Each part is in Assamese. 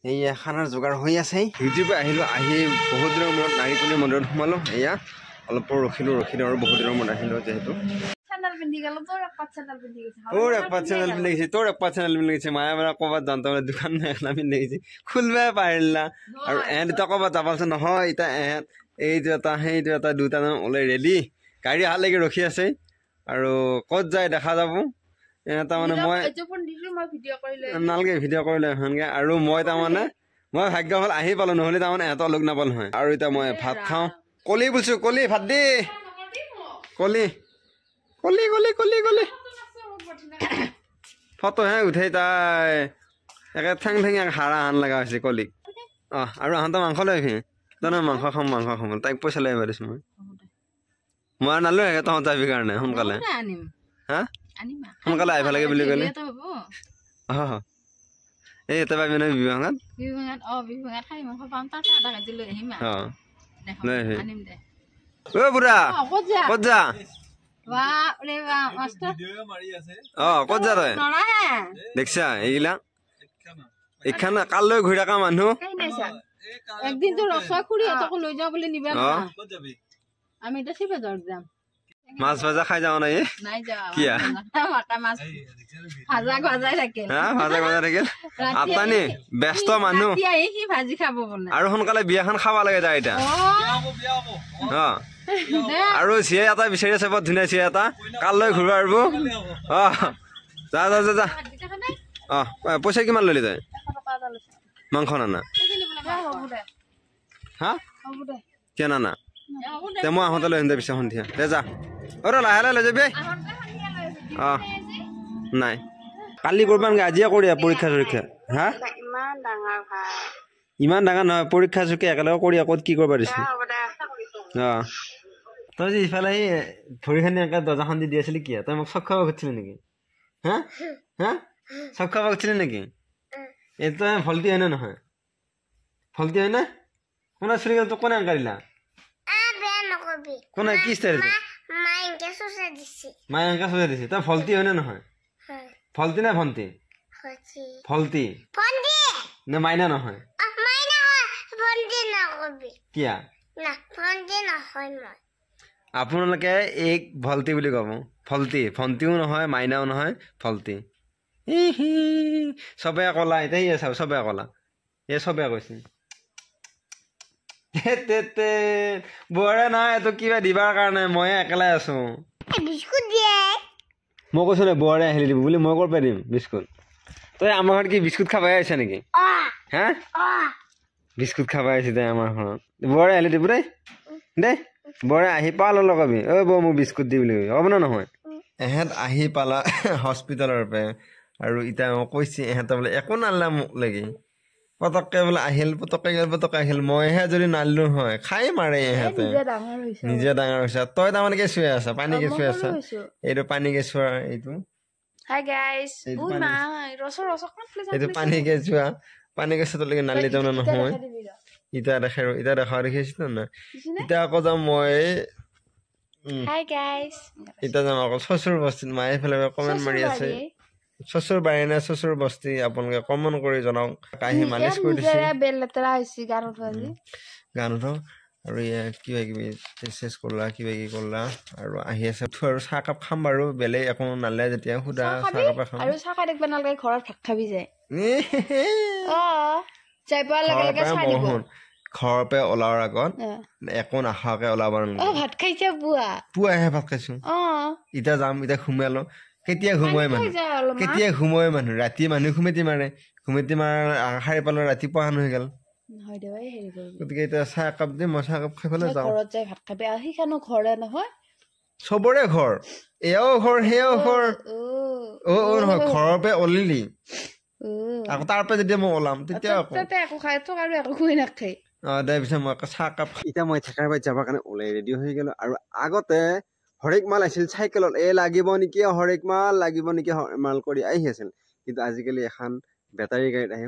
এয়া খানাৰ যোগাৰ হৈ আছে ডিউটিৰ পৰা আহিলোঁ আহি বহুত দিনৰ মূৰত নাৰীকণী মন্দিৰত সোমালোঁ এয়া অলপ ৰখিলোঁ আৰু বহুত দিনৰ মূৰত আহিলোঁ যিহেতু তোৰ একপাত চেনেল পিন্ধি গৈছে তোৰ একপাত চেনেল পিন্ধি গৈছে মায়ে মানে ক'ৰবাত যাওঁতে মানে দোকান মেখেলা পিন্ধি গৈছে খুলিবই পাৰিলা আৰু এহেঁত এতিয়া ক'ৰবাত যাবাচোন নহয় এতিয়া এহেঁত এইটো এটা সেইটো এটা দুটা ওলাই ৰেডি গাড়ী অহালৈকে ৰখি আছে আৰু ক'ত যায় দেখা যাব তাৰমানে মই নালাগে ভিডিঅ' কৰিলে সেনেকে আৰু মই তাৰমানে মই ভাগ্য হ'ল আহি পালোঁ নহ'লে তাৰমানে এহেঁতৰ লগ নাপালোঁ নহয় আৰু এতিয়া মই ভাত খাওঁ কলি বুলিছোঁ কলি ভাত দি কলি কলি কলি কলি কলি ফটোহে উঠেই তাই একে ঠেং ঠেঙি হাৰা হান লগা হৈছে কলিক আৰু আহঁতৰ মাংস লৈ আহিবি তই মাংস খাম তাইক পইচা লৈ আহিব দিছোঁ মই নালোঁ তহঁত যাবি কাৰণে সোনকালে হা সোনকালে আহিব লাগে বুলি ক'লে এই এটা পাবি নহয় বিভাঙত লৈ আহিবি অ' বুঢ়া ক'ত যা ক'ত যা তই দেখিছা এইগিলা এইখান কালৈ ঘূৰি থকা মানুহ মাছ ভাজা খাই যাওঁ নাই কিয়া ভাজা থাকিল আপানি ব্যস্ত মানুহ আৰু সোনকালে বিয়াখন খাব লাগে যা এতিয়া আৰু চিৰা এটা বিচাৰি আছে বৰ ধুনীয়া চিৰা এটা কালৈ ঘূৰিব পাৰিব যা যা যা যা পইচা কিমান ললি তই মাংস নানা হা কিয় নানা তে মই আহোঁতে লৈ আহিম দে পিছে সন্ধিয়া দে যা লাহে লাহে লৈ যাবি নাই কালি কৰবান আজিয়ে কৰি পৰীক্ষা চৰীক্ষা হা ইমান ডাঙৰ নহয় পৰীক্ষা চৰীক্ষা একেলগে কৰি ক'ত কি কৰিব দিছে তই যে ইফালে সেই ভৰিখানি এনেকৈ দৰ্জাখন দি আছিলি কিয় তই মোক চক খাব খুজিছিলি নেকি হা হা চক খাব খুজিছিলি নেকি এইটো ভল্টি হয়নে নহয় ভল্টি হয়নে কোনে চুৰি তোক কোনে আঁকাৰিলা কোনে কি ষ্টাইল মায়ে এনেকৈ চুচাই দিছে তই ভল্টি হয়নে নহয় ভল্টি নে ভণ্টি ভল্টি নে মাইনা নহয় কিয়া আপোনালোকে এক ভল্টি বুলি ক'ব ভল্টি ভণ্টিও নহয় মাইনাও নহয় ভল্টি চবে ক'লা এতিয়া ই চাব চবে ক'লা এই চবে কৈছে বৰে নাই এইটো কিবা দিবাৰ কাৰণে মই একেলাই আছো মই কৈছো নে বৰে আহিলে দিব বুলি মই ক'ৰ পৰা দিম বিস্কুট তই আমাৰ ঘৰত কি বিস্কুট খাব আহিছা নেকি হা বিস্কুট খাব আহিছে তই আমাৰ ঘৰত বৰে আহিলে দিব দেই বৰে আহি পাল লগাবি বৌ মোক বিস্কুট দি বুলি হ'ব ন নহয় এহেঁত আহি পালা হস্পিটেলৰ পৰা আৰু এতিয়া মই কৈছে এহেঁতে বোলে একো নালা মোক লাগি পতককে বোলে আহিল পতককে আহিল মইহে যদি নালিলো হয় খাই মাৰে এহেঁতে নিজে ডাঙৰ হৈছে তই তাৰমানে কেঁচুৱাই আছা পানী কেঁচুৱাই আছা এইটো পানী কেঁচুৱা এইটো এইটো পানী কেঁচুৱা তোলৈকে নালি তাৰমানে নহয় ইটা দেখা দেখিছিস না ইটা আকৌ যাম মই ইটা যাম আকৌ চচুৰ বস্তিত মায়ে ফেলে কমেণ্ট মাৰি আছে চচুৰ বাৰী নে চচুৰ বস্তি আপোনালোকে কমেণ্ট কৰি জনাওক কাহি মালিচ কৰি দিছে গানত আৰু কিবা কিবি চেচ কৰলা কিবা কিবি কৰলা আৰু আহি আছে আৰু চাহ কাপ খাম বাৰু বেলেগ একো নালে যেতিয়া সুদা চাহ কাপ খাম আৰু চাহ কাপ দেখবা নালাগে ঘৰত ভাত খাবি যায় ঘৰৰ পৰা ওলাৰ আগত একো নাখাওকে ওলাব ভাত খাইছা পুৱাহে ভাত খাইছো এতিয়া যাম এতিয়া ঘুমালো কেতিয়া ঘুমোৱাই মানুহ ৰাতি মানুহ ঘুমেতি মাৰে সাৰি পালো ৰাতিপুৱা হান হৈ গ'ল গতিকে এতিয়া চাহ একাপ দি মই চাহ একাপ খাই পেলাই যাওঁ চবৰে ঘৰ এয়াও ঘৰ সেয়াও ঘৰ নহয় ঘৰৰ পৰা ওলিলি আকৌ তাৰ পৰা যেতিয়া মই ওলাম তেতিয়া তাৰপিছত মই চাহ কাপ এতিয়া মই থেকাৰ বাৰীত যাবৰ কাৰণে ওলাই ৰেডি হৈ গলো আৰু আগতে হৰেক মাল আহিছিল চাইকেলত লাগিব নেকি হৰেক মাল লাগিব নেকি মাল কৰি আহি আছিল কিন্তু আজিকালি এখন বেটাৰী গাড়ীত আহে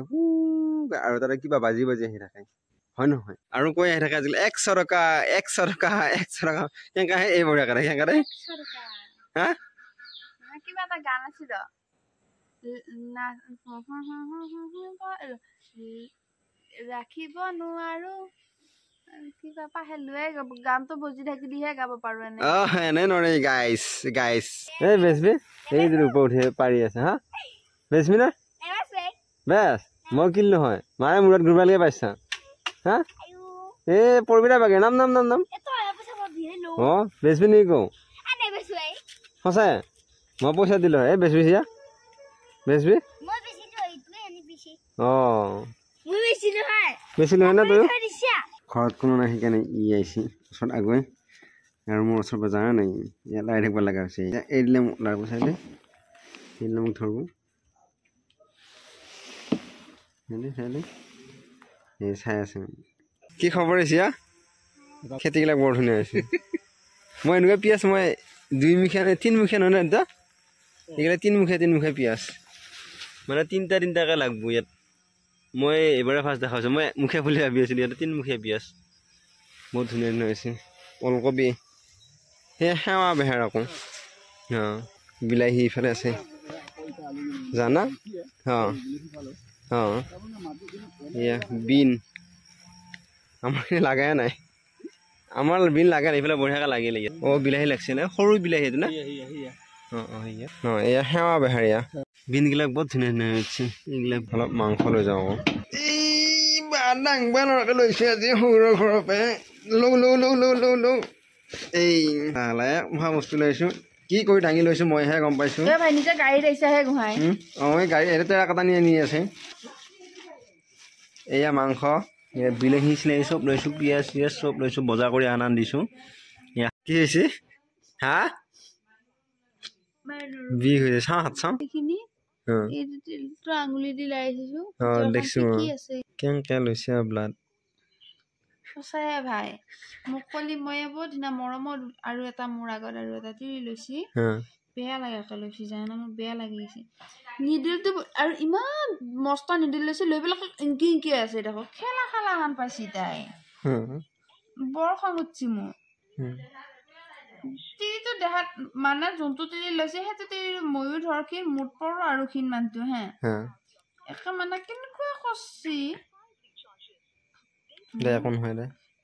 আৰু তাতে কিবা বাজি আহি থাকে হয় নহয় আৰু কৈ আহি থাকে আজিকালি 100 টকা কেনেকা এই বঢ়িয়া কাৰণে কেনেকা হা কিবা এটা গান আছিল ৰাখিব নোৱাৰো কিবা পাহেলুৱে গানটো বজি থাকিলেহে গাব পাৰো এনে এনে নৰে গাইছ এই বেচবি এই যে ওপৰ উঠি পাৰি আছে হা বেচবি না বেছ মই কিল নহয় মাৰে মূৰত ঘূৰবালৈকে পাইছা হা এ পৰবিটা বাগে নাম অ বেচবি নেকি কওঁ সঁচাই মই পইচা দিলো এই বেচবি সিয়া বেচবি অ বেছি নহয় না তই ঘৰত কোনো নাই সেইকাৰণে ই আহিছে ওচৰত আগুৱাই আৰু মোৰ ওচৰৰ পৰা জানা নাই ইয়াত লাই থাকিব লগা হৈছে এৰি দিলে লাৰ চাইলে এৰি দিলে মোক ধৰিব এই চাই আছে কি খবৰ হৈছে খেতিবিলাক বৰ ধুনীয়া হৈছে মই এনেকুৱা পিঁয়াজ মই 2 মুখীয়া 3 মুখীয়া নহয় না এইগিলা 3 মুখীয়া পিঁয়াজ মানে 3টাকে লাগব ইয়াত মই এবাৰে ফাৰ্ষ্ট দেখাইছোঁ মই মুখীয়া বুলি ভাবি আছিলোঁ ইয়াতে 3 মুখীয়া পিঁয়াজ বহুত ধুনীয়া হৈছে ওলকবি সেই সেৱা বেহাৰ আকৌ বিলাহী ইফালে আছে জানা এয়া বিন আমাৰ লাগাই নাই আমাৰ বিন লাগা নাই ইফালে বঢ়িয়াকৈ লাগিলে ইয়াত বিলাহী লাগছে না সৰু বিলাহী এইটো না এয়া সেৱা বেহাৰ এয়া বিনগিলাক বহুত ধুনীয়া হৈছে এইগিলাক অলপ মাংস লৈ যাওঁ আকৌ দাংবা নৰাকে লৈছে আজি সৰুৰ ঘৰৰ পৰা লওঁ এই লাহে উহা বস্তু লৈছোঁ কি কৰি দাঙি লৈছোঁ মইহে গম পাইছোঁ এই গাড়ী এটা তেৰা কটা নি আছে এয়া মাংস বিলাহী চিলাহী চব লৈছোঁ পিঁয়াজ চিয়াজ চব লৈছোঁ বজাৰ কৰি আনান দিছোঁ কি হৈছে হা বিষ হৈছে চাওঁ আঙুলি দি দেখিছো কেনেকে লৈছে ব্লাড সঁচাই ভাই মোক কলি মই বহুত ধুনীয়া মৰমত আৰু এটা মোৰ আগত আৰু এটা তিৰি লৈছি বেয়া লাগে লৈছি জানা মোৰ বেয়া লাগি গৈছে নিদিলটো আৰু ইমান মস্ত নিদিল লৈছে লৈ পেলাই ইংকি আছে দেখো খেলা মান পাইছি তাই বৰ খং উঠছি মোৰ তিৰিটো দেখাত মানে যোনটো তিৰি লৈছে সেইটো তিৰি ময়ো ধৰ কি মুঠ পৰো আৰু খিন মানটো একে মানে কেনেকুৱা কৰছি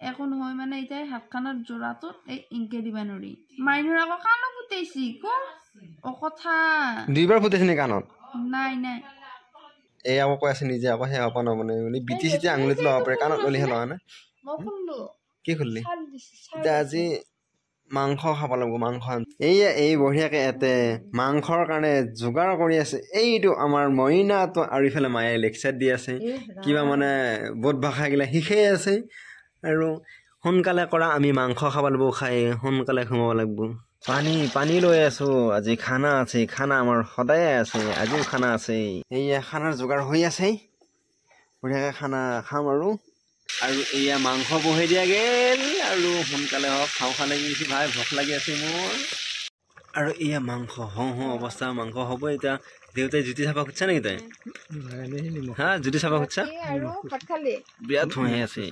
একো নহয় মানে এতিয়া হাতখনত জোৰাটোত এই ইংকে দিবা নৰি মাইনুৰ আকৌ কাণো ফুটাইছি কথা 2বাৰ ফুটাইছে নে কাণত নাই এই আকৌ কৈ আছে নিজে আকৌ সেৱা পৰা নবনে বুলি বিটি চিটি আঙুলিত ল'ব পাৰে কাণত ল'লেহে লোৱা নাই মই খুললো কি খুললি আজি মাংস খাব লাগিব মাংস এই বঢ়িয়াকে এতে মাংসৰ কাৰণে যোগাৰ কৰি আছে এইটো আমাৰ মইনাটো আৰু ইফালে মায়ে লেকচাৰ দি আছে কিবা মানে বহুত ভাষাগিলা শিকাই আছে আৰু সোনকালে কৰা আমি মাংস খাব লাগিব খাই সোনকালে সোমাব লাগিব পানী লৈ আছো আজি খানা আছে খানা আমাৰ সদায় আছে আজিও খানা আছে এইয়া খানাৰ যোগাৰ হৈ আছে বঢ়িয়াকে খানা খাম আৰু এয়া মাংস বহাই দিয়া গেল আৰু সোনকালে হওক খাওঁ লাগি গৈছে ভাই ভোক লাগি আছে মোৰ আৰু এয়া মাংস অৱস্থা মাংস হ'ব এতিয়া দেউতাই জুতি চাবা খুজিছা নেকি তই জুতি চাবা খুজিছা বিৰাট হৈ আছে